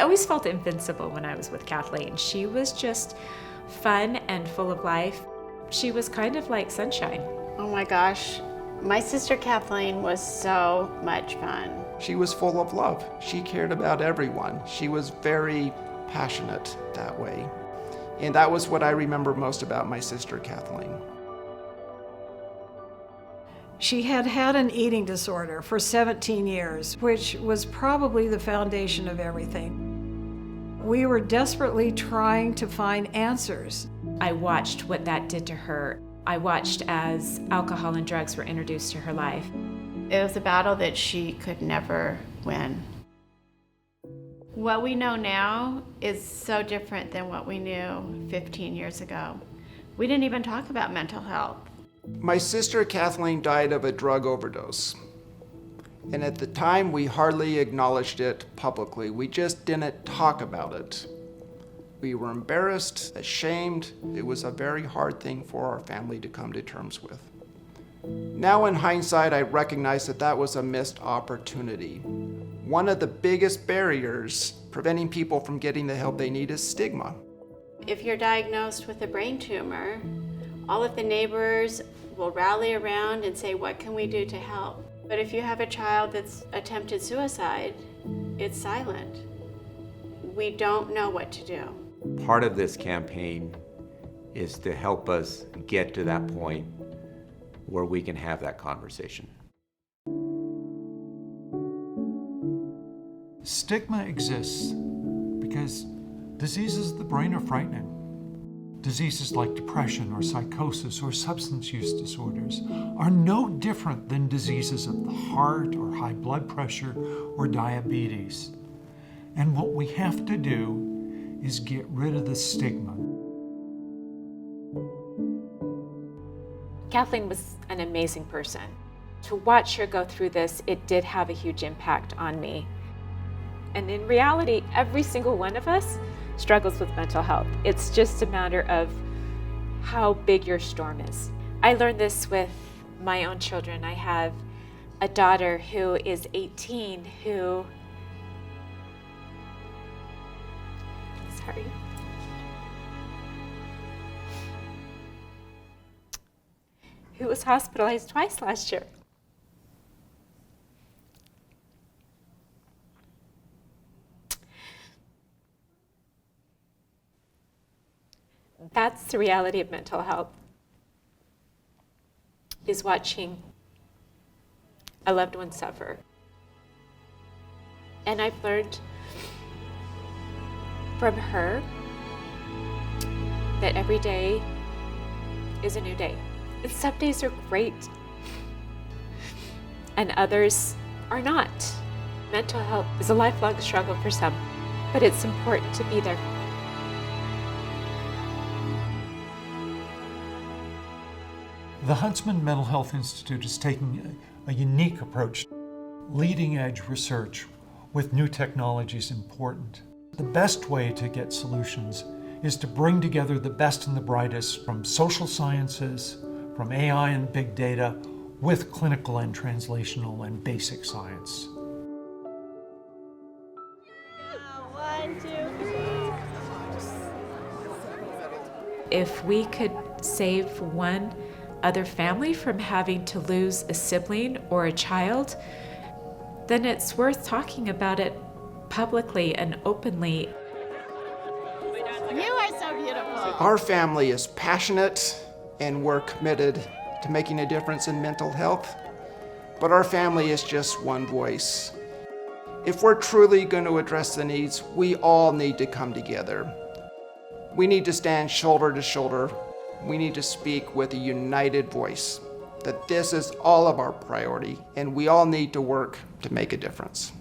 always felt invincible when I was with Kathleen. She was just fun and full of life. She was kind of like sunshine. Oh my gosh, my sister Kathleen was so much fun. She was full of love. She cared about everyone. She was very passionate that way. And that was what I remember most about my sister Kathleen. She had had an eating disorder for 17 years, which was probably the foundation of everything. We were desperately trying to find answers. I watched what that did to her. I watched as alcohol and drugs were introduced to her life. It was a battle that she could never win. What we know now is so different than what we knew 15 years ago. We didn't even talk about mental health. My sister Kathleen died of a drug overdose. And at the time, we hardly acknowledged it publicly. We just didn't talk about it. We were embarrassed, ashamed. It was a very hard thing for our family to come to terms with. Now in hindsight, I recognize that that was a missed opportunity. One of the biggest barriers preventing people from getting the help they need is stigma. If you're diagnosed with a brain tumor, all of the neighbors will rally around and say, what can we do to help? But if you have a child that's attempted suicide, it's silent. We don't know what to do. Part of this campaign is to help us get to that point where we can have that conversation. Stigma exists because diseases of the brain are frightening. Diseases like depression or psychosis or substance use disorders are no different than diseases of the heart or high blood pressure or diabetes. And what we have to do is get rid of the stigma. Kathleen was an amazing person. To watch her go through this, it did have a huge impact on me. And in reality, every single one of us struggles with mental health. It's just a matter of how big your storm is. I learned this with my own children. I have a daughter who is 18 who was hospitalized twice last year. That's the reality of mental health, is watching a loved one suffer. And I've learned from her that every day is a new day. And some days are great, and others are not. Mental health is a lifelong struggle for some, but it's important to be there. The Huntsman Mental Health Institute is taking a unique approach. Leading-edge research with new technology is important. The best way to get solutions is to bring together the best and the brightest from social sciences, from AI and big data, with clinical and translational and basic science. 1, 2, 3. If we could save one other family from having to lose a sibling or a child, then it's worth talking about it publicly and openly. You are so beautiful. Our family is passionate and we're committed to making a difference in mental health, but our family is just one voice. If we're truly going to address the needs, we all need to come together. We need to stand shoulder to shoulder. We need to speak with a united voice, that this is all of our priority, and we all need to work to make a difference.